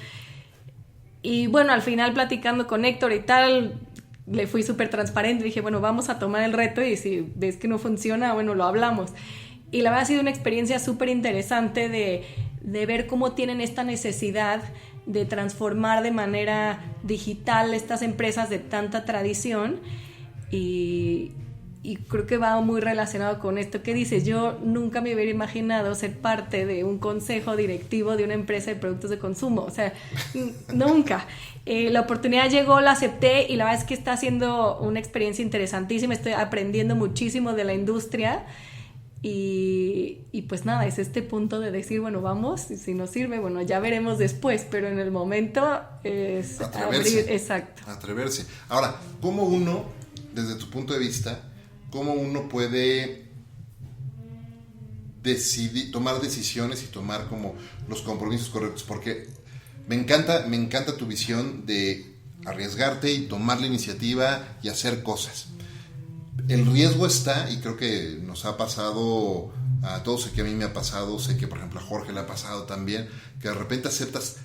Y bueno, al final, platicando con Héctor y tal, le fui súper transparente, dije, bueno, vamos a tomar el reto, y si ves que no funciona, bueno, lo hablamos. Y la verdad ha sido una experiencia súper interesante de ver cómo tienen esta necesidad de transformar de manera digital estas empresas de tanta tradición, y creo que va muy relacionado con esto que dices. Yo nunca me hubiera imaginado ser parte de un consejo directivo de una empresa de productos de consumo, o sea, nunca. La oportunidad llegó, la acepté, y la verdad es que está siendo una experiencia interesantísima. Estoy aprendiendo muchísimo de la industria. Y pues nada, es este punto de decir, bueno, vamos, y si nos sirve, bueno, ya veremos después, pero en el momento es atreverse, abrir, exacto. Atreverse. Ahora, ¿cómo uno, desde tu punto de vista, cómo uno puede tomar decisiones y tomar como los compromisos correctos? Porque me encanta tu visión de arriesgarte y tomar la iniciativa y hacer cosas. El riesgo está, y creo que nos ha pasado a todos, sé que a mí me ha pasado, sé que por ejemplo a Jorge le ha pasado también, que de repente aceptas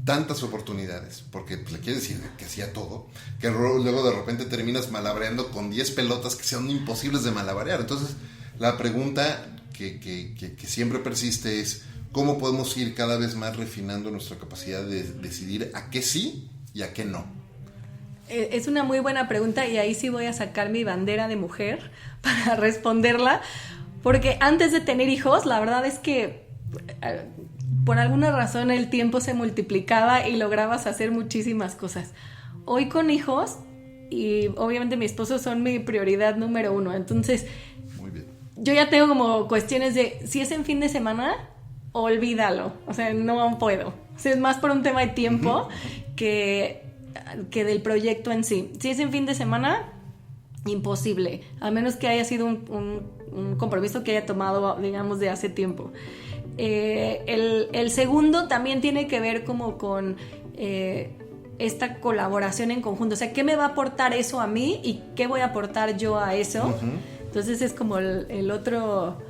tantas oportunidades, porque le quieres decir que hacía todo, que luego de repente terminas malabreando con 10 pelotas que sean imposibles de malabarear. Entonces, la pregunta que siempre persiste es, ¿cómo podemos ir cada vez más refinando nuestra capacidad de decidir a qué sí y a qué no? Es una muy buena pregunta, y ahí sí voy a sacar mi bandera de mujer para responderla, porque antes de tener hijos, la verdad es que por alguna razón el tiempo se multiplicaba y lograbas hacer muchísimas cosas. Hoy con hijos, y obviamente mi esposo son mi prioridad número 1, entonces muy bien. Yo ya tengo como cuestiones de, si es en fin de semana, olvídalo, o sea, no puedo. O sea, es más por un tema de tiempo uh-huh. que del proyecto en sí. Si es en fin de semana, imposible, a menos que haya sido un compromiso que haya tomado, digamos, de hace tiempo. El segundo también tiene que ver como con esta colaboración en conjunto, o sea, ¿qué me va a aportar eso a mí y qué voy a aportar yo a eso? Uh-huh. Entonces es como el otro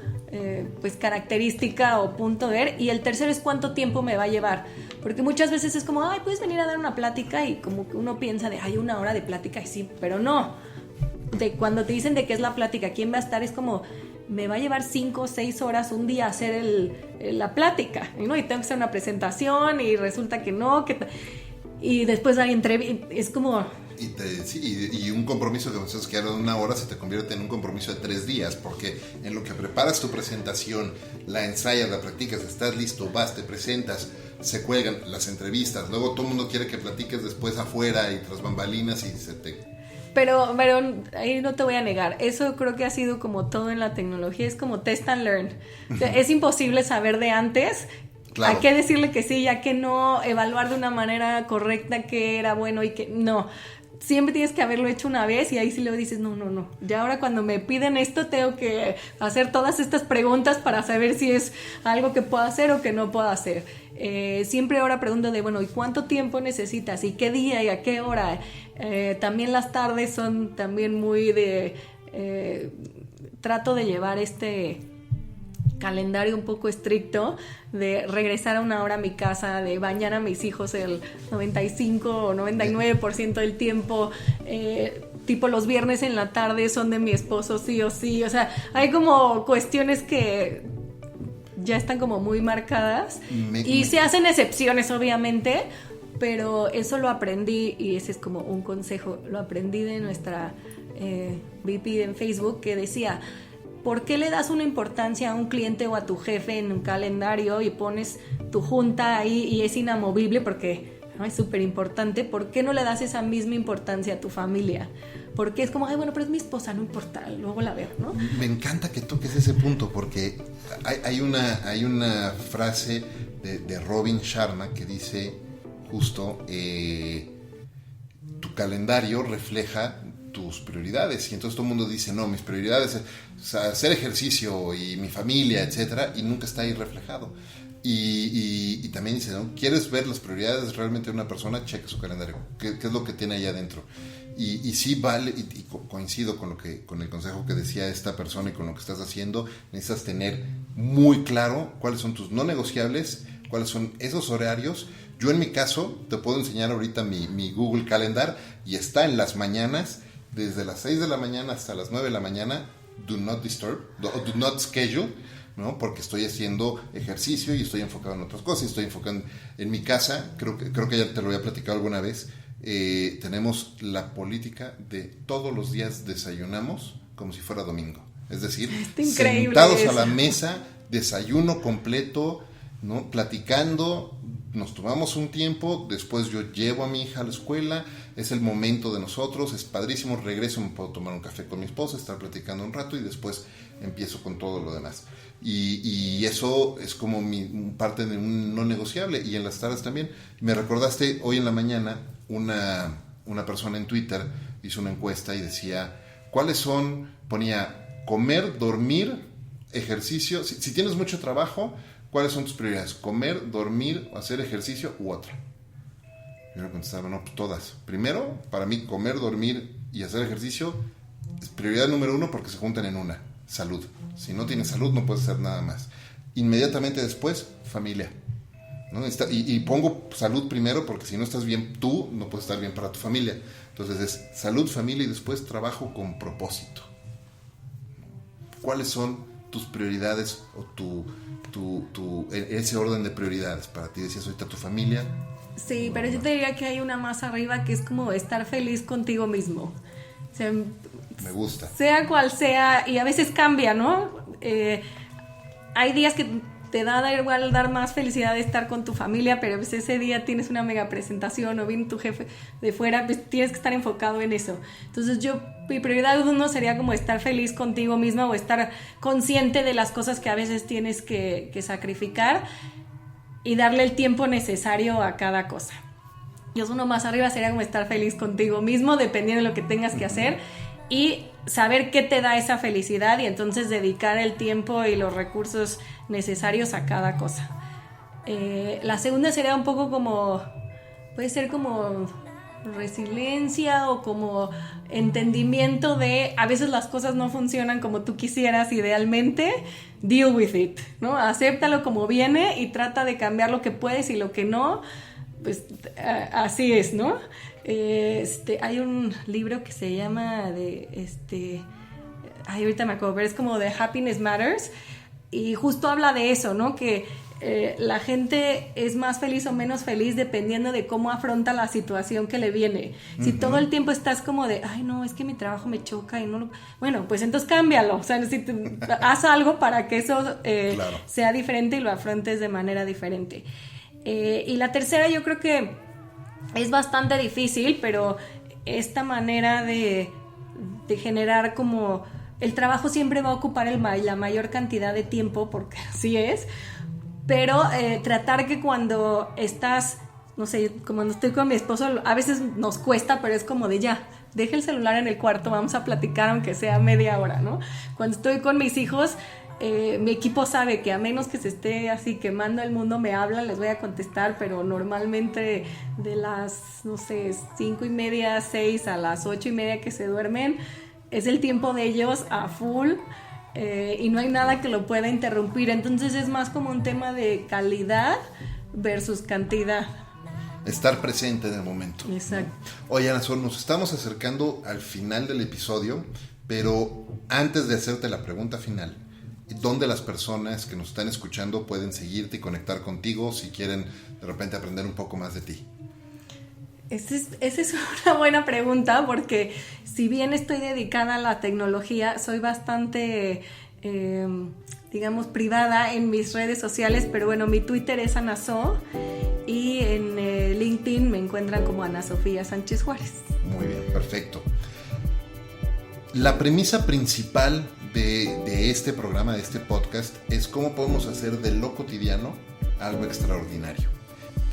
pues característica o punto de ver. Y el tercero es cuánto tiempo me va a llevar, porque muchas veces es como, ay, puedes venir a dar una plática, y como que uno piensa de, ay, 1 hora de plática, y sí, pero no. Cuando te dicen de qué es la plática, quién va a estar, es como, me va a llevar 5 o 6 horas un día hacer la plática, ¿no? Y tengo que hacer una presentación, y resulta que no, y después hay entrevista, es como, Y un compromiso que pensabas que era de 1 hora se te convierte en un compromiso de 3 días, porque en lo que preparas tu presentación, la ensayas, la practicas, estás listo, vas, te presentas, se cuelgan las entrevistas, luego todo el mundo quiere que platiques después afuera y tras bambalinas y se te... Pero ahí no te voy a negar, eso creo que ha sido como todo en la tecnología, es como test and learn. O sea, es imposible saber de antes. Claro. Hay que decirle que sí, ya que no, evaluar de una manera correcta qué era bueno y qué no. Siempre tienes que haberlo hecho una vez y ahí sí le dices, no. Ya ahora cuando me piden esto tengo que hacer todas estas preguntas para saber si es algo que puedo hacer o que no puedo hacer. Siempre ahora pregunto de, bueno, ¿y cuánto tiempo necesitas? ¿Y qué día y a qué hora? También las tardes son también muy de... trato de llevar este calendario un poco estricto, de regresar a 1 hora a mi casa, de bañar a mis hijos el 95 o 99% del tiempo, tipo los viernes en la tarde son de mi esposo sí o sí, o sea, hay como cuestiones que ya están como muy marcadas y se hacen excepciones obviamente, pero eso lo aprendí y ese es como un consejo, lo aprendí de nuestra VP en Facebook que decía, ¿por qué le das una importancia a un cliente o a tu jefe en un calendario y pones tu junta ahí y es inamovible porque ¿no? Es súper importante? ¿Por qué no le das esa misma importancia a tu familia? Porque es como, ay, bueno, pero es mi esposa, no importa, luego la veo, ¿no? Me encanta que toques ese punto porque hay una frase de Robin Sharma que dice justo, tu calendario refleja tus prioridades, y entonces todo el mundo dice, no, mis prioridades es hacer ejercicio y mi familia, etcétera, y nunca está ahí reflejado. Y también dice, ¿no? ¿Quieres ver las prioridades realmente de una persona? Checa su calendario, ¿qué es lo que tiene ahí adentro? Y sí vale, y coincido con el consejo que decía esta persona y con lo que estás haciendo. Necesitas tener muy claro cuáles son tus no negociables, cuáles son esos horarios. Yo en mi caso te puedo enseñar ahorita mi Google Calendar y está en las mañanas, desde las 6 de la mañana hasta las 9 de la mañana, do not disturb, do not schedule, ¿no? Porque estoy haciendo ejercicio y estoy enfocado en otras cosas, estoy enfocado en mi casa, creo que ya te lo había platicado alguna vez, tenemos la política de todos los días desayunamos como si fuera domingo, es decir, sentados a la mesa, desayuno completo, ¿no? Platicando, nos tomamos un tiempo, después yo llevo a mi hija a la escuela, es el momento de nosotros, es padrísimo, regreso, me puedo tomar un café con mi esposa, estar platicando un rato y después empiezo con todo lo demás. Y eso es como parte de un no negociable. Y en las tardes también. Me recordaste, hoy en la mañana una persona en Twitter hizo una encuesta y decía, ¿cuáles son? Ponía comer, dormir, ejercicio. Si tienes mucho trabajo, ¿cuáles son tus prioridades? Comer, dormir, hacer ejercicio u otra. Yo le contestaba, no, pues todas. Primero, para mí comer, dormir y hacer ejercicio es prioridad número 1 porque se juntan en una. Salud. Si no tienes salud no puedes hacer nada más. Inmediatamente después, familia, ¿no? Y pongo salud primero porque si no estás bien tú, no puedes estar bien para tu familia. Entonces es salud, familia y después trabajo con propósito. ¿Cuáles son tus prioridades o ese orden de prioridades para ti? Decías ahorita tu familia. Sí, pero yo te diría que hay una más arriba que es como estar feliz contigo mismo. O sea, me gusta. Sea cual sea, y a veces cambia, ¿no? Hay días que te da igual dar más felicidad de estar con tu familia, pero pues ese día tienes una mega presentación o viene tu jefe de fuera, pues tienes que estar enfocado en eso. Entonces mi prioridad 1 sería como estar feliz contigo misma o estar consciente de las cosas que a veces tienes que sacrificar y darle el tiempo necesario a cada cosa. Y uno más arriba sería como estar feliz contigo mismo, dependiendo de lo que tengas que hacer y saber qué te da esa felicidad y entonces dedicar el tiempo y los recursos necesarios a cada cosa. La segunda sería un poco como, puede ser como resiliencia o como entendimiento de a veces las cosas no funcionan como tú quisieras idealmente, deal with it, ¿no? Acéptalo como viene y trata de cambiar lo que puedes y lo que no, pues así es, ¿no? Hay un libro que se llama ahorita me acuerdo, pero es como The Happiness Matters y justo habla de eso, ¿no? Que la gente es más feliz o menos feliz dependiendo de cómo afronta la situación que le viene. Si todo el tiempo estás como de, ay no, es que mi trabajo me choca y no lo... Bueno, pues entonces cámbialo, o sea, haz algo para que eso sea diferente y lo afrontes de manera diferente. Y la tercera yo creo que es bastante difícil, pero esta manera de generar como... El trabajo siempre va a ocupar la mayor cantidad de tiempo, porque así es, pero tratar que cuando estás, no sé, como cuando estoy con mi esposo, a veces nos cuesta, pero es como de ya, deja el celular en el cuarto, vamos a platicar aunque sea media hora, ¿no? Cuando estoy con mis hijos, mi equipo sabe que a menos que se esté así quemando el mundo, me hablan, les voy a contestar, pero normalmente de las, no sé, 5:30, 6 a las 8:30 que se duermen, es el tiempo de ellos a full, y no hay nada que lo pueda interrumpir. Entonces es más como un tema de calidad versus cantidad. Estar presente en el momento. Exacto. Oye, Ana Sol, nos estamos acercando al final del episodio, pero antes de hacerte la pregunta final, ¿dónde las personas que nos están escuchando pueden seguirte y conectar contigo si quieren de repente aprender un poco más de ti? Esa es una buena pregunta, porque si bien estoy dedicada a la tecnología, soy bastante, digamos, privada en mis redes sociales, pero bueno, mi Twitter es Anaso y en LinkedIn me encuentran como Ana Sofía Sánchez Juárez. Muy bien, perfecto. La premisa principal de este programa, de este podcast, es cómo podemos hacer de lo cotidiano algo extraordinario.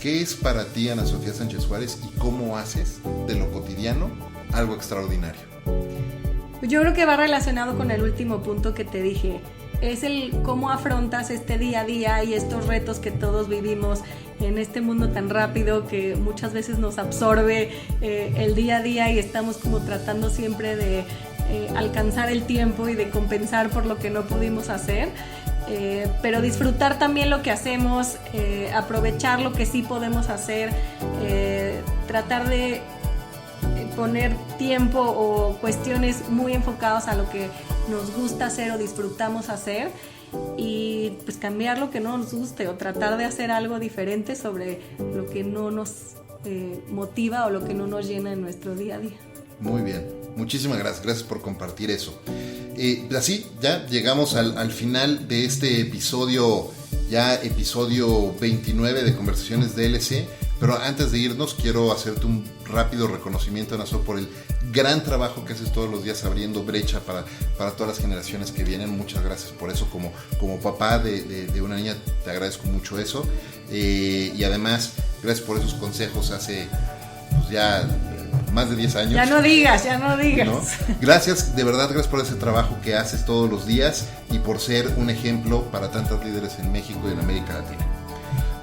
¿Qué es para ti, Ana Sofía Sánchez Juárez, y cómo haces de lo cotidiano algo extraordinario? Yo creo que va relacionado con el último punto que te dije. Es el cómo afrontas este día a día y estos retos que todos vivimos en este mundo tan rápido que muchas veces nos absorbe el día a día, y estamos como tratando siempre de alcanzar el tiempo y de compensar por lo que no pudimos hacer. Pero disfrutar también lo que hacemos, aprovechar lo que sí podemos hacer, tratar de poner tiempo o cuestiones muy enfocadas a lo que nos gusta hacer o disfrutamos hacer, y pues cambiar lo que no nos guste o tratar de hacer algo diferente sobre lo que no nos motiva o lo que no nos llena en nuestro día a día. Muy bien, muchísimas gracias por compartir eso. Así ya llegamos al final de este episodio, ya episodio 29 de Conversaciones DLC. Pero antes de irnos, quiero hacerte un rápido reconocimiento, Ana Sol, por el gran trabajo que haces todos los días abriendo brecha para todas las generaciones que vienen. Muchas gracias por eso. Como papá de una niña, te agradezco mucho eso. Y además, gracias por esos consejos hace pues ya más de 10 años. Ya no digas. ¿No? Gracias, de verdad, gracias por ese trabajo que haces todos los días y por ser un ejemplo para tantos líderes en México y en América Latina.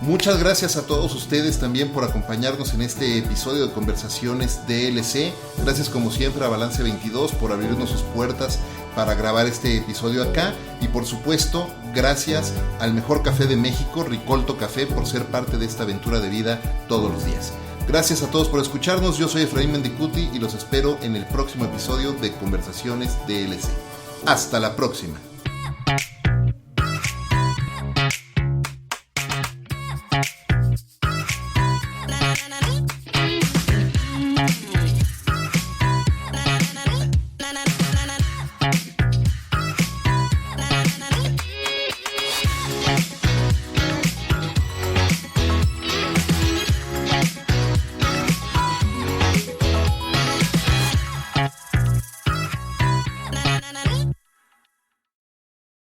Muchas gracias a todos ustedes también por acompañarnos en este episodio de Conversaciones DLC. Gracias como siempre a Balance 22 por abrirnos sus puertas para grabar este episodio acá. Y por supuesto, gracias al mejor café de México, Ricolto Café, por ser parte de esta aventura de vida todos los días. Gracias a todos por escucharnos. Yo soy Efraín Mendicuti y los espero en el próximo episodio de Conversaciones DLC. Hasta la próxima. Na na na na